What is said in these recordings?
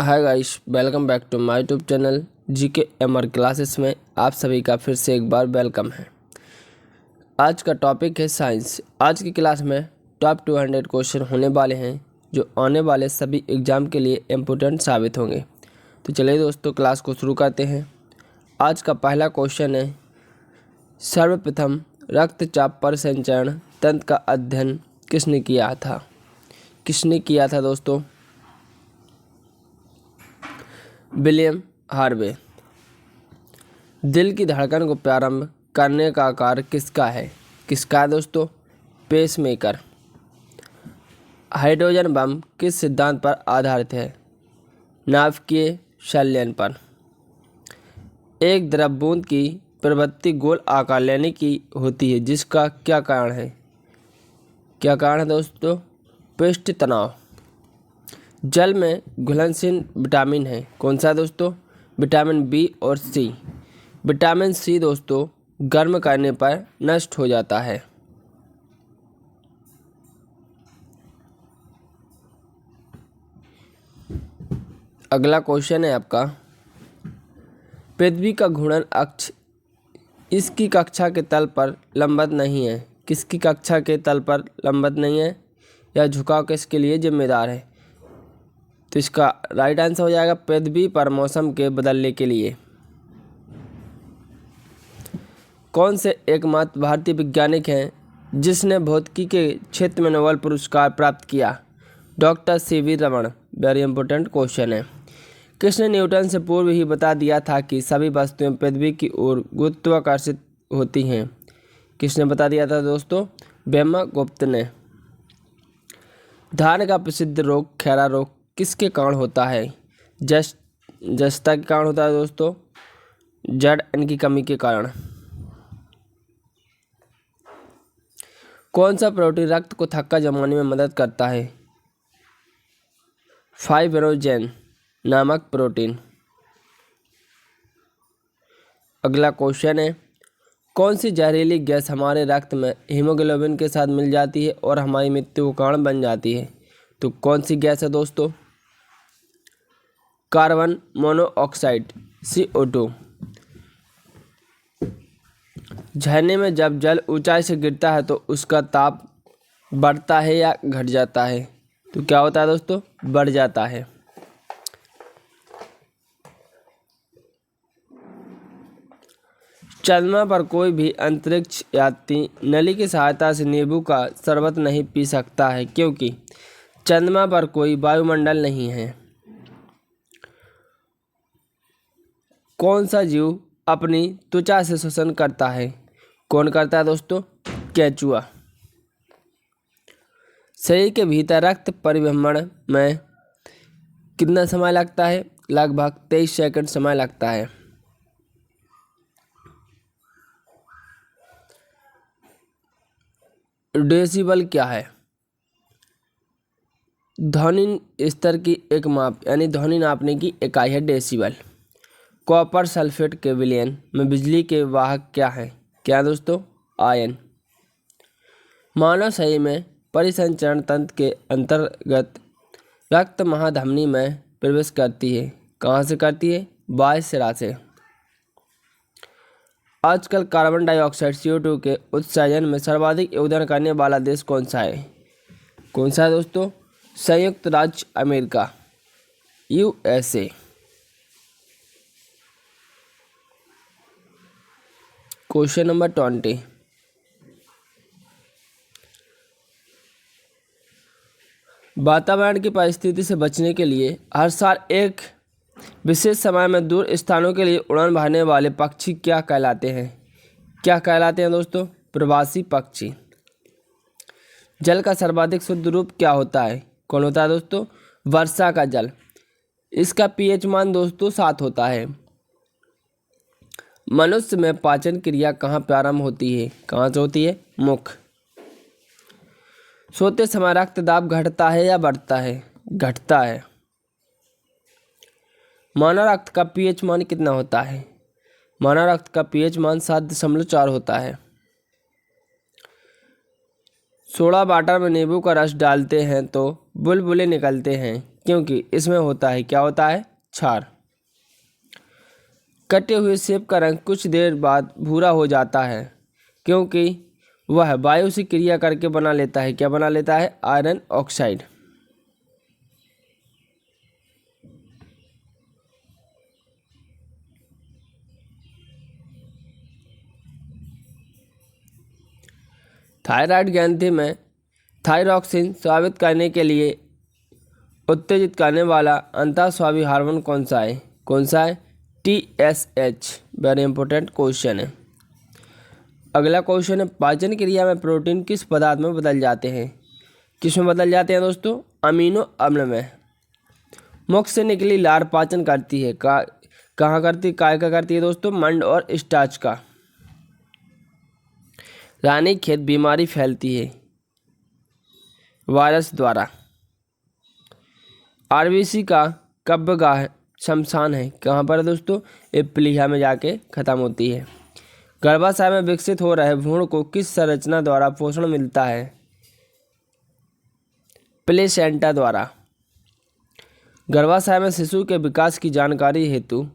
Hi guys, welcome back to my YouTube channel GK MR classes में आप सभी का फिर से एक बार वेलकम है। आज का टॉपिक है साइंस। आज की क्लास में टॉप 200 क्वेश्चन होने वाले हैं जो आने वाले सभी एग्ज़ाम के लिए इम्पोर्टेंट साबित होंगे। तो चलिए दोस्तों, क्लास को शुरू करते हैं। आज का पहला क्वेश्चन है, सर्वप्रथम रक्तचाप परिसंचरण तंत्र का अध्ययन किसने किया था? किसने किया था दोस्तों? William Harvey. दिल की धड़कन को प्रारंभ करने का कार्य किसका है? किसका है दोस्तों? पेसमेकर। हाइड्रोजन बम किस सिद्धांत पर आधारित है? नाभिकीय संलयन पर। एक द्रव बूंद की प्रवृत्ति गोल आकार लेने की होती है, जिसका क्या कारण है? क्या कारण है दोस्तों? पृष्ठ तनाव। जल में घुलनशील विटामिन है, कौन सा दोस्तों? विटामिन बी और सी। विटामिन सी दोस्तों गर्म करने पर नष्ट हो जाता है। अगला क्वेश्चन है आपका, पृथ्वी का घूर्णन अक्ष इसकी कक्षा के तल पर लंबवत नहीं है। किसकी कक्षा के तल पर लंबवत नहीं है? यह झुकाव किसके लिए जिम्मेदार है? तो इसका राइट आंसर हो जाएगा पृथ्वी पर मौसम के बदलने के लिए। कौन से एकमात्र भारतीय वैज्ञानिक हैं जिसने भौतिकी के क्षेत्र में नोबेल पुरस्कार प्राप्त किया? Doctor CV Raman. Very important question है। किसने न्यूटन से पूर्व ही बता दिया था कि सभी वस्तुएं पृथ्वी की ओर गुरुत्वाकर्षित होती हैं? किसने बता दिया था दोस्तों? ब्रह्मगुप्त ने। धान का प्रसिद्ध रोग खैरा रोग किसके कारण होता है? जस्ता के कारण होता है दोस्तों, जड़ इनकी कमी के कारण। कौन सा प्रोटीन रक्त को थक्का जमाने में मदद करता है? फाइब्रोजेन नामक प्रोटीन। अगला क्वेश्चन है, कौन सी जहरीली गैस हमारे रक्त में हीमोग्लोबिन के साथ मिल जाती है और हमारी मृत्यु का कारण बन जाती है? तो कौन सी गैस है दोस्तों? Carbon monoxide CO2। झरने में जब जल ऊंचाई से गिरता है तो उसका ताप बढ़ता है या घट जाता है? तो क्या होता है दोस्तों? बढ़ जाता है। चंद्रमा पर कोई भी अंतरिक्ष यात्री नली की सहायता से नींबू का शरबत नहीं पी सकता है, क्योंकि चंद्रमा पर कोई वायुमंडल नहीं है। कौन सा जीव अपनी त्वचा से श्वसन करता है? कौन करता है दोस्तों? केंचुआ। शरीर के भीतर रक्त परिभ्रमण में कितना समय लगता है? लगभग 23 सेकंड समय लगता है। डेसिबल क्या है? ध्वनि स्तर की एक माप यानी ध्वनि नापने की इकाई है डेसिबल। कॉपर सल्फेट के विलयन में बिजली के वाहक क्या है? क्या दोस्तों? आयन। मानव शरीर में परिसंचरण तंत्र के अंतर्गत रक्त महाधमनी में प्रवेश करती है। कहाँ से करती है? बाह्य सिरा से। आजकल कार्बन डाइऑक्साइड CO2 के उत्सर्जन में सर्वाधिक योगदान करने वाला देश कौन सा है? कौन सा है दोस्तों? संयुक्त राज्य अमेरिका, USA। क्वेश्चन नंबर 20, वातावरण की परिस्थिति से बचने के लिए हर साल एक विशेष समय में दूर स्थानों के लिए उड़ान भरने वाले पक्षी क्या कहलाते हैं? क्या कहलाते हैं दोस्तों? प्रवासी पक्षी। जल का सर्वाधिक शुद्ध रूप क्या होता है? कौन होता है दोस्तों? वर्षा का जल। इसका pH मान दोस्तों 7 होता है। मनुष्य में पाचन क्रिया कहाँ प्रारंभ होती है? कहाँ से होती है? मुख। सोते समय रक्तदाब घटता है या बढ़ता है? घटता है। मानव रक्त का pH मान कितना होता है? मानव रक्त का pH मान 7.4 होता है। सोडा वाटर में नींबू का रस डालते हैं तो बुलबुले निकलते हैं। क्योंकि इसमें होता है, क्या होता है, क्षार। कटे हुए सेब का रंग कुछ देर बाद भूरा हो जाता है क्योंकि वह वायु से क्रिया करके बना लेता है, क्या बना लेता है, आयरन ऑक्साइड। थायराइड ग्रंथि में थायरॉक्सिन स्रावित करने के लिए उत्तेजित करने वाला अंतःस्रावी हार्मोन कौन सा है, कौन सा है, TSH। वेरी इंपॉर्टेंट क्वेश्चन है। अगला क्वेश्चन है, पाचन क्रिया में प्रोटीन किस पदार्थ में बदल जाते हैं, किस में बदल जाते हैं दोस्तों, अमीनो अम्ल में। मुख से निकली लार पाचन करती है, कहाँ करती, काय का करती है दोस्तों, मंड और स्टार्च का। रानीखेत बीमारी फैलती है वायरस द्वारा। आरबीसी का कब्बगाह शमशान है, कहाँ पर है दोस्तों, ये प्लीहा में जाके खत्म होती है। गर्भाशय में विकसित हो रहे भ्रूण को किस संरचना द्वारा पोषण मिलता है, प्लेसेंटा द्वारा। गर्भाशय में शिशु के विकास की जानकारी हेतु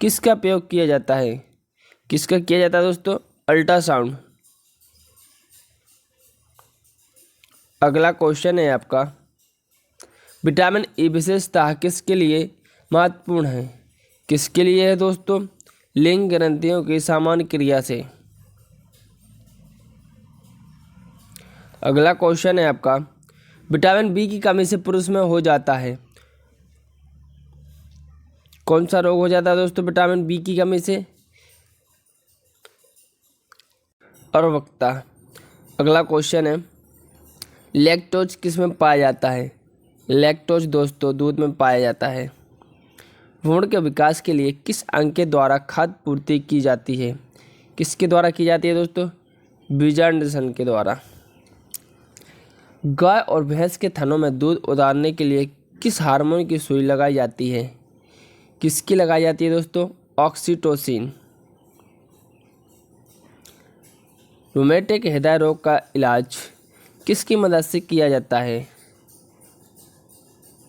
किसका प्रयोग किया जाता है, किसका किया जाता है दोस्तों, अल्ट्रासाउंड। अगला क्वेश्चन है आपका, विटामिन ई विशेषता किसके लिए महत्वपूर्ण है, किसके लिए है दोस्तों, लिंग ग्रंथियों की सामान्य क्रिया से। अगला क्वेश्चन है आपका, विटामिन बी की कमी से पुरुष में हो जाता है, कौन सा रोग हो जाता है दोस्तों, विटामिन बी की कमी से, अर्भकता। अगला क्वेश्चन है, लैक्टोज किस में पाया जाता है, लैक्टोज दोस्तों दूध में पाया जाता है। भ्रूण के विकास के लिए किस अंग के द्वारा खाद्य पूर्ति की जाती है, किसके द्वारा की जाती है दोस्तों, बीजांडसन के द्वारा। गाय और भैंस के थनों में दूध उतारने के लिए किस हार्मोन की सुई लगाई जाती है, किसकी लगाई जाती है दोस्तों, ऑक्सीटोसिन। रूमेटिक हृदय रोग का इलाज किसकी मदद से किया जाता है,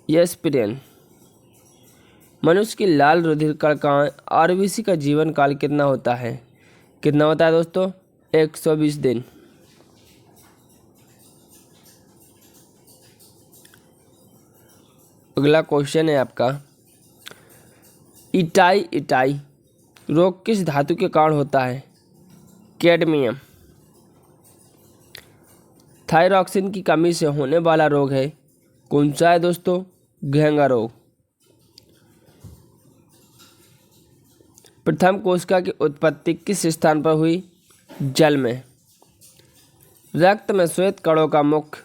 एस्पिरिन। मनुष्य की लाल रुधिर कणिकाएं आरबीसी का जीवन काल कितना होता है, कितना होता है दोस्तों, 120 दिन। अगला क्वेश्चन है आपका, इटाई रोग किस धातु के कारण होता है, कैडमियम। थायरॉक्सिन की कमी से होने वाला रोग है, कौन सा है दोस्तों, घेंगा रोग। प्रथम कोशिका की उत्पत्ति किस स्थान पर हुई, जल में। रक्त में श्वेत कणों का मुख्य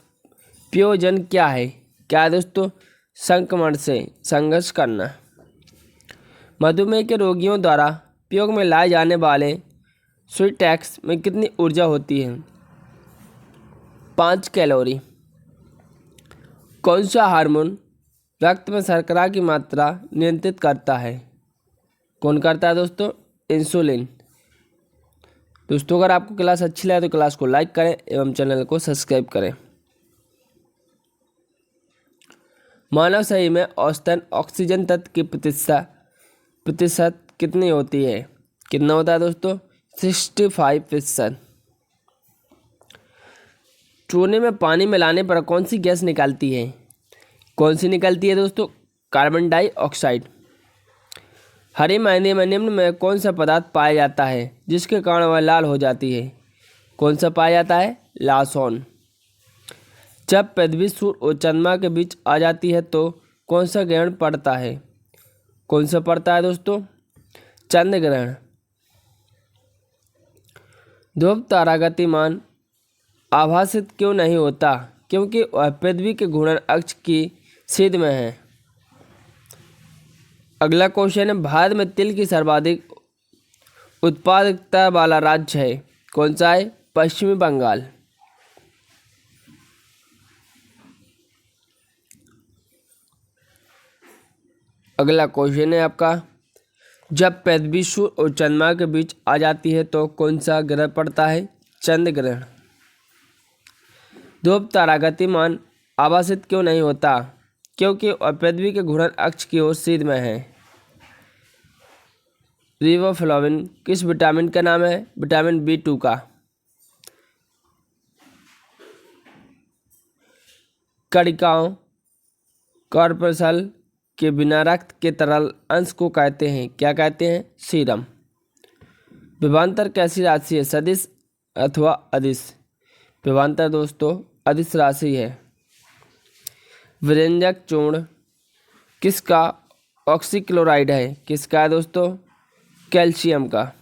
प्रयोजन क्या है, क्या है दोस्तों, संक्रमण से संघर्ष करना। मधुमेह के रोगियों द्वारा प्रयोग में लाए जाने वाले स्वीटैक्स में कितनी ऊर्जा होती है, 5 कैलोरी। कौन सा हार्मोन रक्त में शर्करा की मात्रा नियंत्रित करता है, कौन करता है दोस्तों, इंसुलिन। दोस्तों अगर आपको क्लास अच्छी लगे तो क्लास को लाइक करें एवं चैनल को सब्सक्राइब करें। मानव शरीर में औसतन ऑक्सीजन तत्व की प्रतिशत कितनी होती है, कितना होता है दोस्तों, 65%। चूने में पानी मिलाने पर कौन सी गैस निकलती है, कौन सी निकलती है दोस्तों, कार्बन डाइऑक्साइड। हरी मेहंदी में निम्न में कौन सा पदार्थ पाया जाता है जिसके कारण वह लाल हो जाती है, कौन सा पाया जाता है, लासोन। जब पृथ्वी सूर्य और चंद्रमा के बीच आ जाती है तो कौन सा ग्रहण पड़ता है, कौन सा पड़ता है दोस्तों, चंद्र ग्रहण। ध्रुव तारा गतिमान आभासित क्यों नहीं होता, क्योंकि वह पृथ्वी के घूर्णन अक्ष की सीध में है। अगला क्वेश्चन है, भारत में तिल की सर्वाधिक उत्पादकता वाला राज्य है, कौन सा है, पश्चिमी बंगाल। अगला क्वेश्चन है आपका, जब पृथ्वी सूर्य और चंद्रमा के बीच आ जाती है तो कौन सा ग्रह पड़ता है, चंद्र ग्रहण। ध्रुव तारा गतिमान आभासित क्यों नहीं होता, क्योंकि वह पृथ्वी के घूर्णन अक्ष की ओर सीध में है। रिबोफ्लाविन किस विटामिन का नाम है? विटामिन B2 का। कणिकाओं कॉर्पसल के बिना रक्त के तरल अंश को कहते हैं, क्या कहते हैं? सीरम। विभवांतर कैसी राशि है? सदिश अथवा अदिश? विभवांतर दोस्तों अदिश राशि है। विरंजक चूर्ण किसका ऑक्सीक्लोराइड है? किसका है दोस्तों? कैल्शियम का।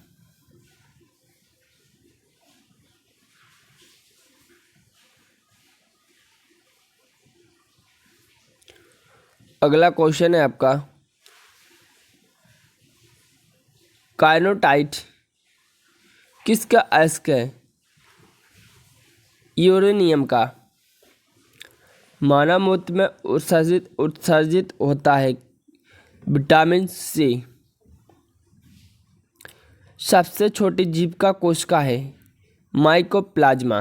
अगला क्वेश्चन है आपका, काइनोटाइट किसका अयस्क है? यूरेनियम का। मानव मूत्र में उत्सर्जित होता है विटामिन C। सबसे छोटी जीविका कोशिका है माइकोप्लाज्मा।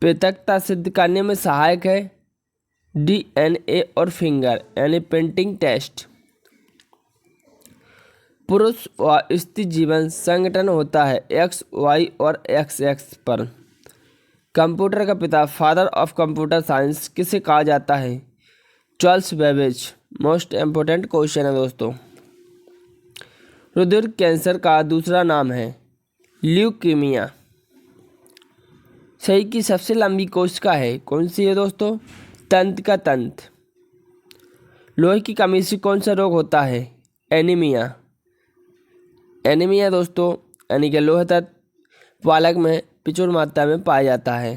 पृथकता सिद्ध करने में सहायक है DNA और फिंगर यानी प्रिंटिंग टेस्ट। पुरुष व स्त्री जीवन संगठन होता है X, Y और XX पर। कंप्यूटर का पिता फादर ऑफ कंप्यूटर साइंस किसे कहा जाता है? Charles Babbage. Most important question है दोस्तों। रुधिर कैंसर का दूसरा नाम है ल्यूकीमिया। शरीर की सबसे लंबी कोशिका है, कौन सी है दोस्तों? तंत्र का तंत्र। लोहे की कमी से कौन सा रोग होता है? एनीमिया। एनीमिया दोस्तों यानी कि लोह तत्व पालक में प्रचुर मात्रा में पाया जाता है।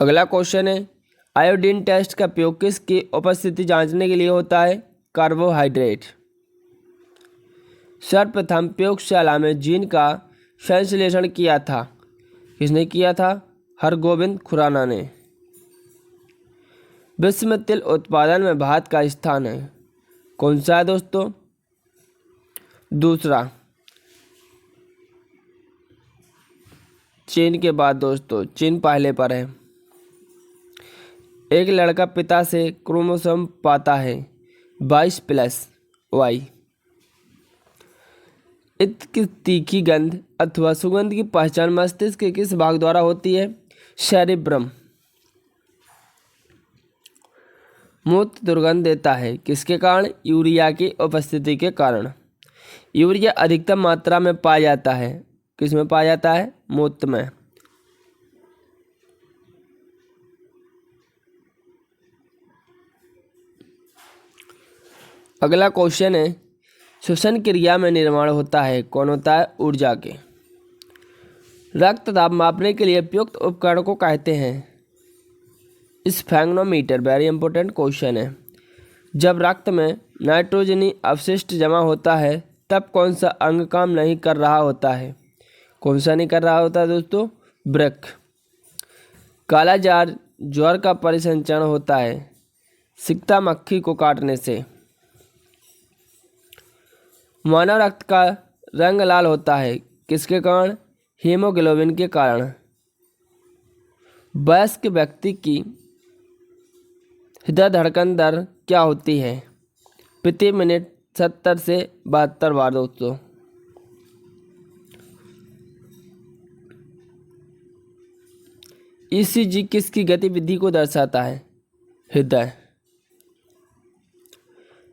अगला क्वेश्चन है, आयोडीन टेस्ट का उपयोग किसकी उपस्थिति जांचने के लिए होता है? कार्बोहाइड्रेट। सर्वप्रथम प्रयोगशाला में जीन का संश्लेषण किया था, किसने किया था? हरगोविंद खुराना ने। विश्व में तिल उत्पादन में भारत का स्थान है, कौन सा है दोस्तों? दूसरा। चीन के बाद दोस्तों चीन पहले पर है। एक लड़का पिता से क्रोमोसोम पाता है 22+Y। इत्र की तीखी गंध अथवा सुगंध की पहचान मस्तिष्क के किस भाग द्वारा होती है? सेरिब्रम। मूत्र दुर्गंध देता है, किसके कारण? यूरिया की उपस्थिति के कारण। यूरिया अधिकतम मात्रा में पाया जाता है, किस में पाया जाता है? मूत्र में। अगला क्वेश्चन है, श्वसन क्रिया में निर्माण होता है, कौन होता है? ऊर्जा के। रक्त दाब मापने के लिए उपयुक्त उपकरण को कहते हैं? स्फैग्नोमीटर। वेरी इंपॉर्टेंट क्वेश्चन है। जब रक्त में नाइट्रोजनी अवशिष्ट जमा होता है तब कौन सा अंग काम नहीं कर रहा होता है? कौन सा नहीं कर रहा होता है दोस्तों? वृक्क। काला जार ज्वर का परिसंचरण होता है सिकता मक्खी को काटने से। मानव रक्त का रंग लाल होता है, किसके कारण? हीमोग्लोबिन के कारण। वयस्क व्यक्ति की हृदय धड़कन दर क्या होती है? प्रति मिनट 70 से 72 बार दोस्तों। ECG किसकी गतिविधि को दर्शाता है? हृदय।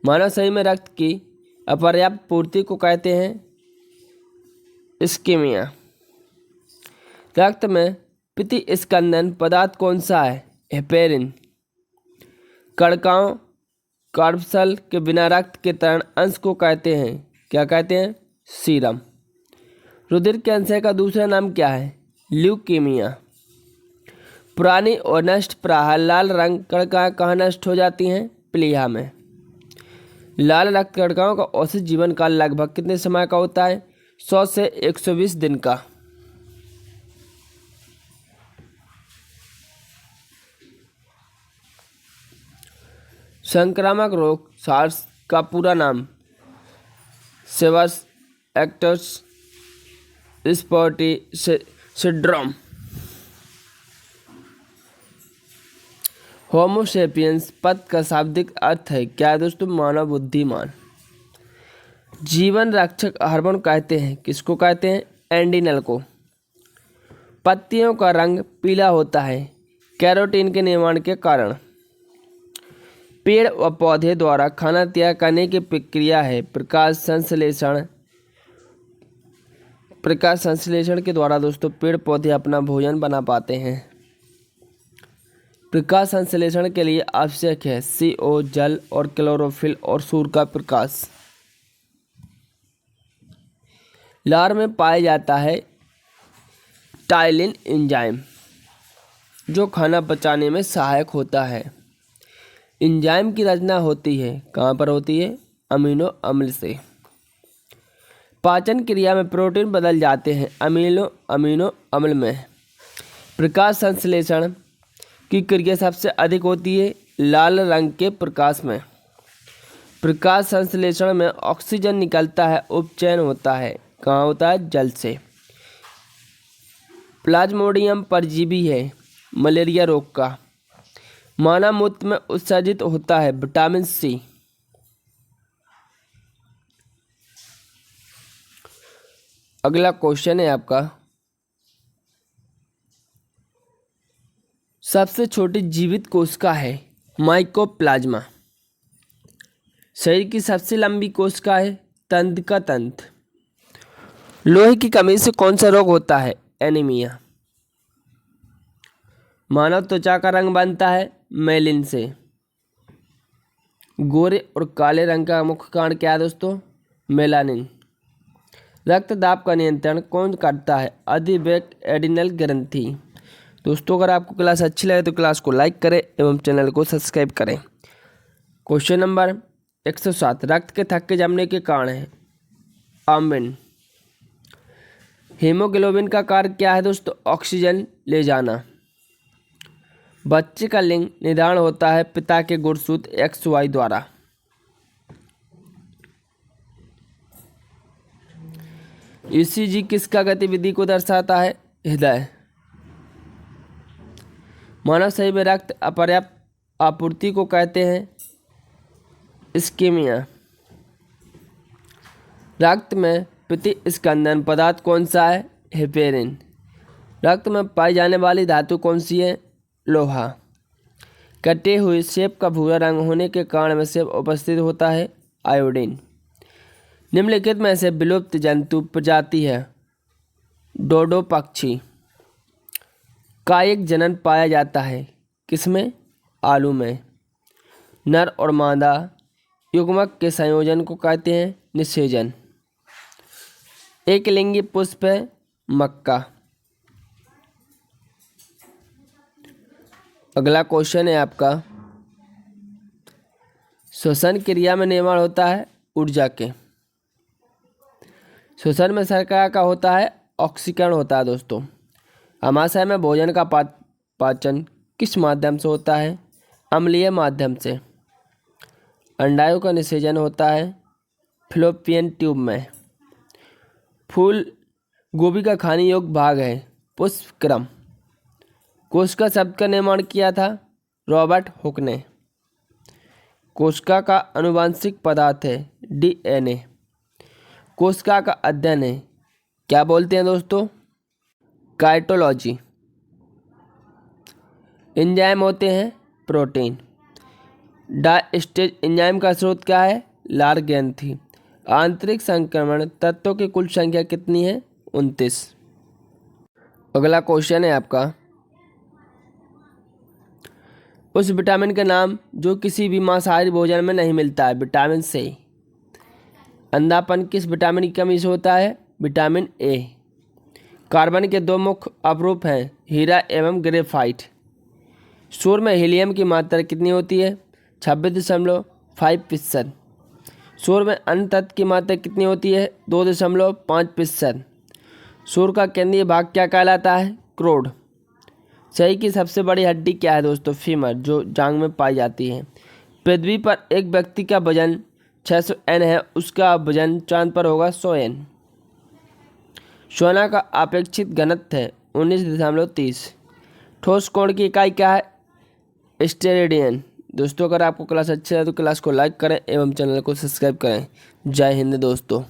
मानव शरीर में रक्त की अपर्याप्त पूर्ति को कहते हैं इस्कीमिया। रक्त में प्रतिस्पंदन पदार्थ कौन सा है? हेपेरिन। कणिकाओं कॉर्पसल के बिना रक्त के तरल अंश को कहते हैं, क्या कहते हैं? सीरम। रुधिर कैंसर का दूसरा नाम क्या है? ल्यूकीमिया। पुरानी और नष्ट प्रायः लाल रंग कणिकाएं कहाँ नष्ट हो जाती हैं? प्लीहा में। लाल रक्त कणिकाओं का औसत जीवन काल लगभग कितने समय का होता है? 100 से 120 दिन का। संक्रामक रोग सार्स का पूरा नाम? सेवर्स एक्टस स्पॉटी सिंड्रोम। होमो सेपियंस पद का शाब्दिक अर्थ है क्या है दोस्तों? मानव बुद्धिमान। जीवन रक्षक हार्मोन कहते हैं किसको कहते हैं? एंडिनल को। पत्तियों का रंग पीला होता है कैरोटीन के निर्माण के कारण। पेड़ व पौधे द्वारा खाना तैयार करने की प्रक्रिया है प्रकाश संश्लेषण। प्रकाश संश्लेषण के द्वारा दोस्तों पेड़ पौधे अपना भोजन बना पाते हैं। प्रकाश संश्लेषण के लिए आवश्यक है CO जल और क्लोरोफिल और सूर्य का प्रकाश। लार में पाया जाता है टाइलिन एंजाइम जो खाना पचाने में सहायक होता है। एंजाइम की रचना होती है कहाँ पर होती है? अमीनो अम्ल से। पाचन क्रिया में प्रोटीन बदल जाते हैं अमीनो अम्ल में। प्रकाश संश्लेषण की क्रिया सबसे अधिक होती है लाल रंग के प्रकाश में। प्रकाश संश्लेषण में ऑक्सीजन निकलता है उपचयन होता है कहाँ होता है? जल से। प्लाज्मोडियम परजीवी है मलेरिया रोग का। मानव मूत्र में उत्सर्जित होता है विटामिन C। अगला क्वेश्चन है आपका, सबसे छोटी जीवित कोशिका है माइकोप्लाज्मा। शरीर की सबसे लंबी कोशिका है तंत्रिका तंत्र। लोहे की कमी से कौन सा रोग होता है? एनीमिया। मानव त्वचा का रंग बनता है मेलिन से। गोरे और काले रंग का मुख्य कारण क्या है दोस्तों? मेलानिन। रक्तदाब का नियंत्रण कौन करता है? अधिवेग एडिनल ग्रंथि। दोस्तों अगर आपको क्लास अच्छी लगे तो क्लास को लाइक करें एवं चैनल को सब्सक्राइब करें। क्वेश्चन नंबर 107 रक्त के थक्के जमने के कारण है आम्बिन। हीमोग्लोबिन का कार्य क्या है दोस्तों? ऑक्सीजन ले जाना। बच्चे का लिंग निर्धारण होता है पिता के गुणसूत्र XY द्वारा। ECG किसका गतिविधि को दर्शाता है? हृदय। मानव शरीर में रक्त अपर्याप्त आपूर्ति को कहते हैं इस्कीमिया। रक्त में प्रतिस्पंदन पदार्थ कौन सा है? हेपेरिन। रक्त में पाई जाने वाली धातु कौन सी है? लोहा। कटे हुए सेब का भूरा रंग होने के कारण में सेब उपस्थित होता है आयोडीन। निम्नलिखित में से विलुप्त जंतु प्रजाति है डोडो पक्षी का एक जनन पाया जाता है किसमें? आलू में। नर और मादा युग्मक के संयोजन को कहते हैं निषेचन। एक लिंगी पुष्प है मक्का। अगला क्वेश्चन है आपका, श्वसन क्रिया में निर्माण होता है ऊर्जा के। श्वसन में शर्करा का होता है ऑक्सीकरण होता है दोस्तों। आमाशय में भोजन का पाचन किस माध्यम से होता है? अम्लीय माध्यम से। अंडाणु का निषेचन होता है फैलोपियन ट्यूब में। फूल गोभी का खाने योग्य भाग है पुष्पक्रम। कोशिका शब्द का निर्माण किया था रॉबर्ट हुक ने। कोशिका का आनुवंशिक पदार्थ है DNA। कोशिका का अध्ययन है क्या बोलते हैं दोस्तों? काइटोलॉजी। एंजाइम होते हैं प्रोटीन। डायस्टेज एंजाइम का स्रोत क्या है? लार ग्रंथि। आंतरिक संक्रमण तत्वों की कुल संख्या कितनी है? 29। अगला क्वेश्चन है आपका, उस विटामिन का नाम जो किसी भी मांसाहारी भोजन में नहीं मिलता है? Vitamin C। अंधापन किस विटामिन की कमी से होता है? Vitamin A। कार्बन के दो मुख्य अपरूप हैं हीरा एवं ग्रेफाइट। सूर्य में हीलियम की मात्रा कितनी होती है? 26.5%। सूर्य में अन्य तत्व की मात्रा कितनी होती है? 2.5%। सूर्य का केंद्रीय भाग क्या कहलाता है? क्रोड। शरीर की सबसे बड़ी हड्डी क्या है दोस्तों? फीमर, जो जांघ में पाई जाती है। पृथ्वी पर एक व्यक्ति का वजन 600 N है, उसका वजन चांद पर होगा 100 N। सोना का अपेक्षित घनत्व है 19.30। ठोस कोण की इकाई क्या है? स्टेरेडियन। दोस्तों, अगर आपको क्लास अच्छा है तो क्लास को लाइक करें एवं चैनल को सब्सक्राइब करें। जय हिंद दोस्तों।